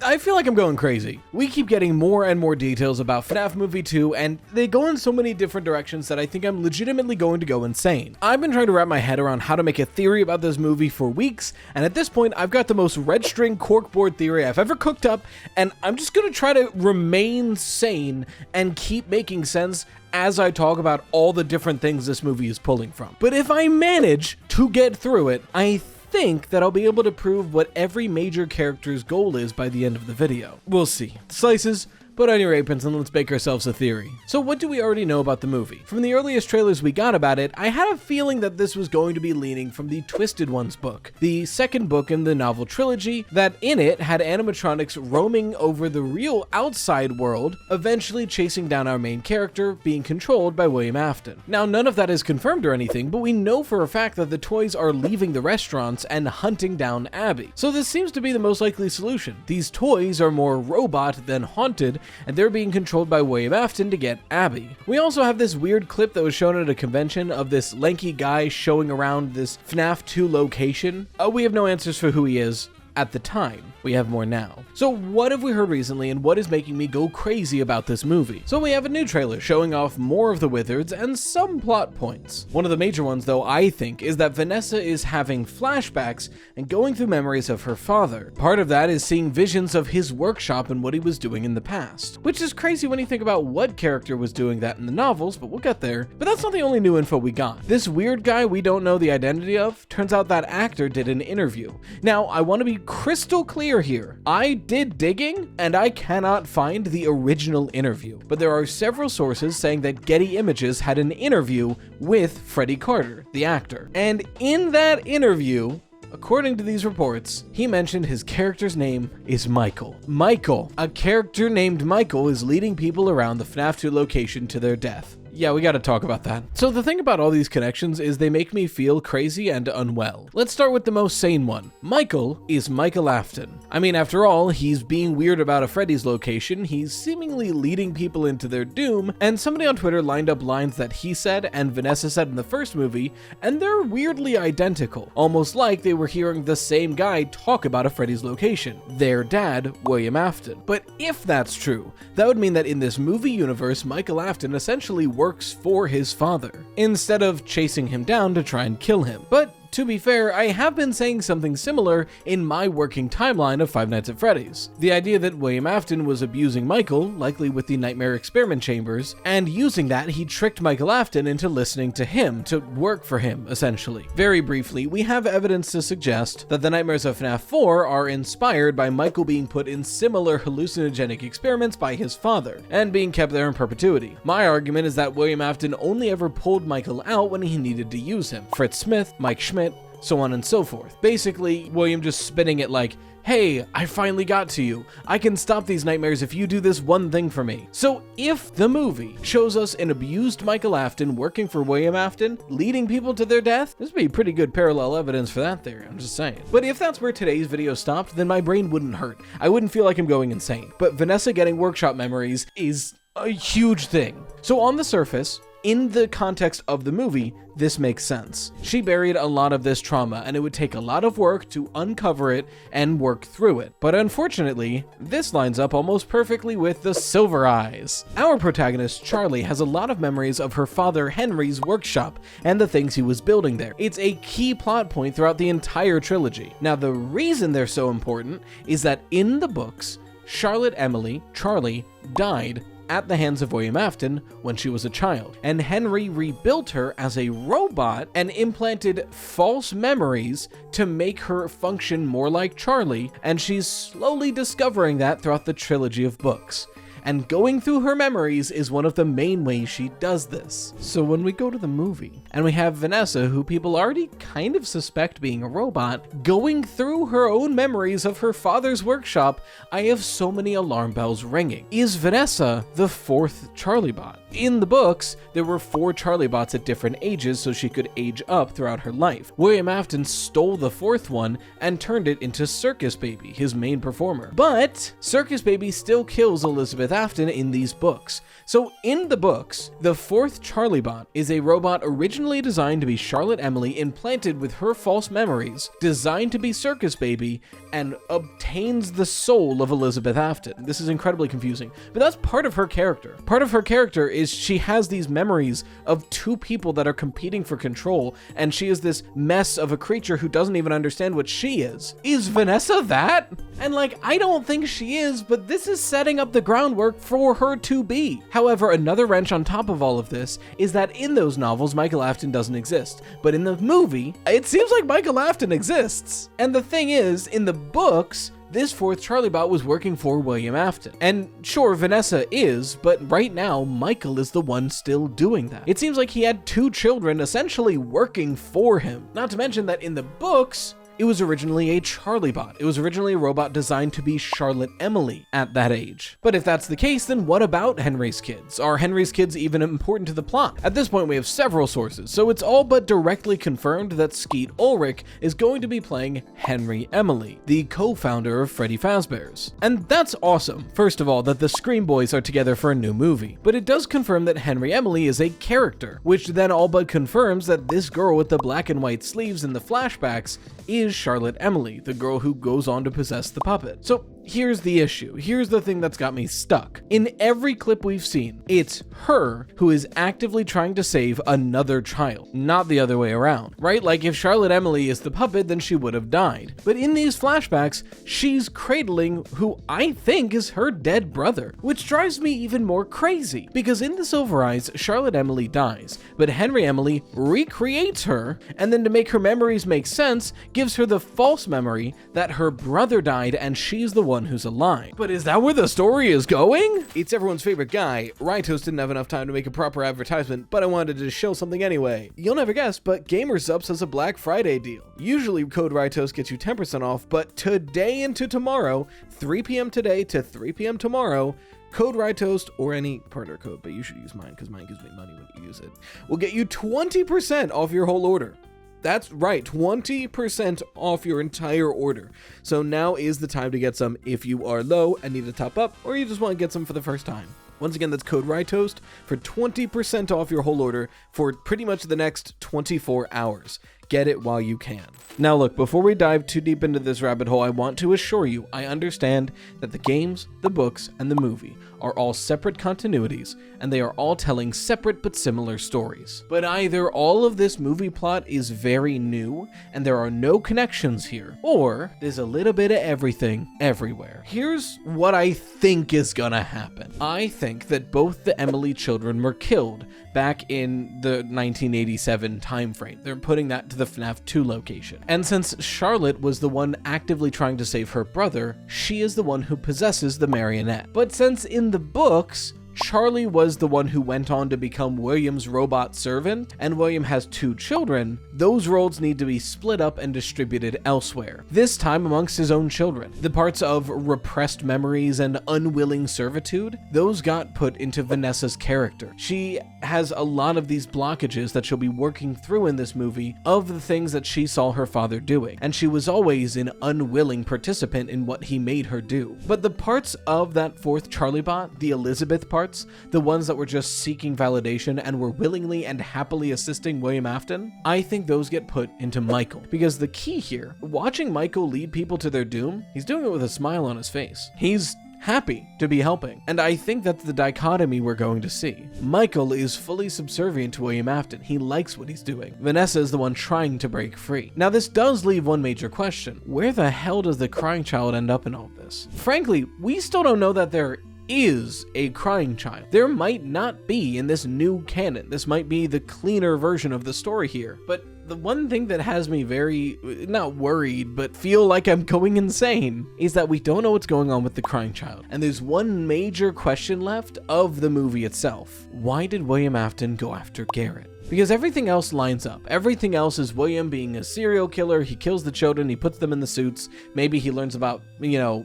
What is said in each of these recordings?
I feel like I'm going crazy. We keep getting more and more details about FNAF Movie 2, and they go in so many different directions that I think I'm legitimately going to go insane. I've been trying to wrap my head around how to make a theory about this movie for weeks, and at this point, I've got the most red string corkboard theory I've ever cooked up, and I'm just gonna try to remain sane and keep making sense as I talk about all the different things this movie is pulling from. But if I manage to get through it, I think that I'll be able to prove what every major character's goal is by the end of the video. We'll see. Slices, put on your aprons and let's make ourselves a theory. So what do we already know about the movie? From the earliest trailers we got about it, I had a feeling that this was going to be leaning from the Twisted Ones book, the second book in the novel trilogy that in it had animatronics roaming over the real outside world, eventually chasing down our main character, being controlled by William Afton. Now, none of that is confirmed or anything, but we know for a fact that the toys are leaving the restaurants and hunting down Abby. So this seems to be the most likely solution. These toys are more robot than haunted, and they're being controlled by William Afton to get Abby. We also have this weird clip that was shown at a convention of this lanky guy showing around this FNAF 2 location. We have no answers for who he is at the time. We have more now. So what have we heard recently and what is making me go crazy about this movie? So we have a new trailer showing off more of the Wizards and some plot points. One of the major ones though, I think, is that Vanessa is having flashbacks and going through memories of her father. Part of that is seeing visions of his workshop and what he was doing in the past, which is crazy when you think about what character was doing that in the novels, but we'll get there. But that's not the only new info we got. This weird guy we don't know the identity of, turns out that actor did an interview. Now, I want to be crystal clear here. I did digging and I cannot find the original interview, but there are several sources saying that Getty Images had an interview with Freddy Carter, the actor. And in that interview, according to these reports, he mentioned his character's name is Michael. Michael, a character named Michael, is leading people around the FNAF 2 location to their death. Yeah, we gotta talk about that. So the thing about all these connections is they make me feel crazy and unwell. Let's start with the most sane one. Michael is Michael Afton. I mean, after all, he's being weird about a Freddy's location, he's seemingly leading people into their doom, and somebody on Twitter lined up lines that he said and Vanessa said in the first movie, and they're weirdly identical. Almost like they were hearing the same guy talk about a Freddy's location. Their dad, William Afton. But if that's true, that would mean that in this movie universe, Michael Afton essentially works for his father, instead of chasing him down to try and kill him. But to be fair, I have been saying something similar in my working timeline of Five Nights at Freddy's. The idea that William Afton was abusing Michael, likely with the Nightmare Experiment Chambers, and using that, he tricked Michael Afton into listening to him, to work for him, essentially. Very briefly, we have evidence to suggest that the nightmares of FNAF 4 are inspired by Michael being put in similar hallucinogenic experiments by his father, and being kept there in perpetuity. My argument is that William Afton only ever pulled Michael out when he needed to use him. Fritz Smith, Mike Schmidt, so on and so forth. Basically, William just spinning it like, hey, I finally got to you. I can stop these nightmares if you do this one thing for me. So if the movie shows us an abused Michael Afton working for William Afton, leading people to their death, this would be pretty good parallel evidence for that theory, I'm just saying. But if that's where today's video stopped, then my brain wouldn't hurt. I wouldn't feel like I'm going insane. But Vanessa getting workshop memories is a huge thing. So on the surface, in the context of the movie, this makes sense. She buried a lot of this trauma, and it would take a lot of work to uncover it and work through it. But unfortunately, this lines up almost perfectly with the Silver Eyes. Our protagonist, Charlie, has a lot of memories of her father Henry's workshop and the things he was building there. It's a key plot point throughout the entire trilogy. Now, the reason they're so important is that in the books, Charlotte Emily, Charlie, died at the hands of William Afton when she was a child, and Henry rebuilt her as a robot and implanted false memories to make her function more like Charlie, and she's slowly discovering that throughout the trilogy of books. And going through her memories is one of the main ways she does this. So when we go to the movie, and we have Vanessa, who people already kind of suspect being a robot, going through her own memories of her father's workshop, I have so many alarm bells ringing. Is Vanessa the fourth Charlie bot? In the books, there were 4 Charlie bots at different ages so she could age up throughout her life. William Afton stole the 4th one and turned it into Circus Baby, his main performer. But Circus Baby still kills Elizabeth Afton in these books. So in the books, the fourth Charlie bot is a robot originally designed to be Charlotte Emily, implanted with her false memories, designed to be Circus Baby, and obtains the soul of Elizabeth Afton. This is incredibly confusing, but that's part of her character. Part of her character is she has these memories of two people that are competing for control, and she is this mess of a creature who doesn't even understand what she is. Is Vanessa that? And like, I don't think she is, but this is setting up the groundwork for her to be. However, another wrench on top of all of this is that in those novels, Michael Afton doesn't exist. But in the movie, it seems like Michael Afton exists. And the thing is, in the books, this fourth Charlie bot was working for William Afton. And sure, Vanessa is, but right now, Michael is the one still doing that. It seems like he had two children essentially working for him. Not to mention that in the books, it was originally a Charlie bot. It was originally a robot designed to be Charlotte Emily at that age. But if that's the case, then what about Henry's kids? Are Henry's kids even important to the plot? At this point, we have several sources, so it's all but directly confirmed that Skeet Ulrich is going to be playing Henry Emily, the co-founder of Freddy Fazbear's. And that's awesome, first of all, that the Scream Boys are together for a new movie. But it does confirm that Henry Emily is a character, which then all but confirms that this girl with the black and white sleeves in the flashbacks is Charlotte Emily, the girl who goes on to possess the puppet. So here's the issue. Here's the thing that's got me stuck. In every clip we've seen, it's her who is actively trying to save another child, not the other way around, right? Like if Charlotte Emily is the puppet, then she would have died. But in these flashbacks, she's cradling who I think is her dead brother, which drives me even more crazy. Because in the Silver Eyes, Charlotte Emily dies, but Henry Emily recreates her, and then to make her memories make sense, gives her the false memory that her brother died and she's the one who's alive. But is that where the story is going? It's everyone's favorite guy. Rytos didn't have enough time to make a proper advertisement, but I wanted to show something anyway. You'll never guess, but GamerSupps has a Black Friday deal. Usually code Rytos gets you 10% off, but today into tomorrow, 3 p.m. today to 3 p.m. tomorrow, code Rytoast or any partner code, but you should use mine because mine gives me money when you use it, will get you 20% off your whole order. That's right, 20% off your entire order. So now is the time to get some if you are low and need to top up, or you just want to get some for the first time. Once again, that's code Rytoast for 20% off your whole order for pretty much the next 24 hours. Get it while you can. Now look, before we dive too deep into this rabbit hole, I want to assure you, I understand that the games, the books, and the movie are all separate continuities, and they are all telling separate but similar stories. But either all of this movie plot is very new, and there are no connections here, or there's a little bit of everything everywhere. Here's what I think is gonna happen. I think that both the Emily children were killed back in the 1987 timeframe. They're putting that to the FNAF 2 location. And since Charlotte was the one actively trying to save her brother, she is the one who possesses the marionette. But since in the books, Charlie was the one who went on to become William's robot servant, and William has two children, those roles need to be split up and distributed elsewhere, this time amongst his own children. The parts of repressed memories and unwilling servitude, those got put into Vanessa's character. She has a lot of these blockages that she'll be working through in this movie of the things that she saw her father doing, and she was always an unwilling participant in what he made her do. But the parts of that fourth Charlie bot, the Elizabeth part, the ones that were just seeking validation and were willingly and happily assisting William Afton, I think those get put into Michael. Because the key here, watching Michael lead people to their doom, he's doing it with a smile on his face. He's happy to be helping. And I think that's the dichotomy we're going to see. Michael is fully subservient to William Afton. He likes what he's doing. Vanessa is the one trying to break free. Now this does leave one major question. Where the hell does the crying child end up in all this? Frankly, we still don't know that there is a crying child. There might not be in this new canon. This might be the cleaner version of the story here. But the one thing that has me very, not worried, but feel like I'm going insane is that we don't know what's going on with the crying child. And there's one major question left of the movie itself. Why did William Afton go after Garrett? Because everything else lines up. Everything else is William being a serial killer. He kills the children, he puts them in the suits. Maybe he learns about,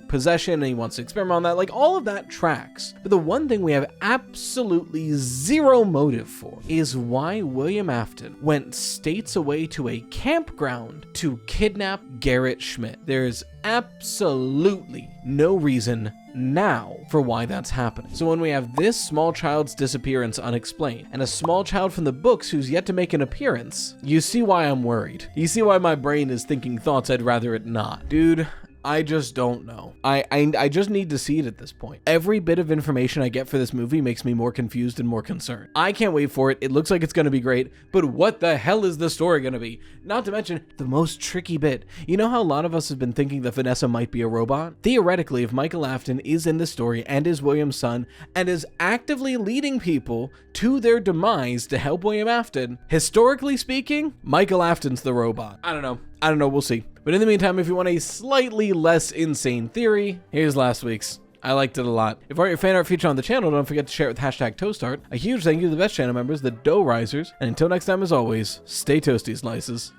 possession and he wants to experiment on that. Like, all of that tracks. But the one thing we have absolutely zero motive for is why William Afton went states away to a campground to kidnap Garrett Schmidt. There's absolutely no reason now for why that's happening. So when we have this small child's disappearance unexplained, and a small child from the books who's yet to make an appearance, you see why I'm worried. You see why my brain is thinking thoughts I'd rather it not. Dude, I just don't know. I just need to see it at this point. Every bit of information I get for this movie makes me more confused and more concerned. I can't wait for it. It looks like it's going to be great, but what the hell is the story going to be? Not to mention the most tricky bit. You know how a lot of us have been thinking that Vanessa might be a robot? Theoretically, if Michael Afton is in the story and is William's son and is actively leading people to their demise to help William Afton, historically speaking, Michael Afton's the robot. I don't know, we'll see. But in the meantime, if you want a slightly less insane theory, here's last week's. I liked it a lot. If you want your fan art featured on the channel, don't forget to share it with #ToastArt. A huge thank you to the best channel members, the Dough Risers, and until next time, as always, stay toasty, slices.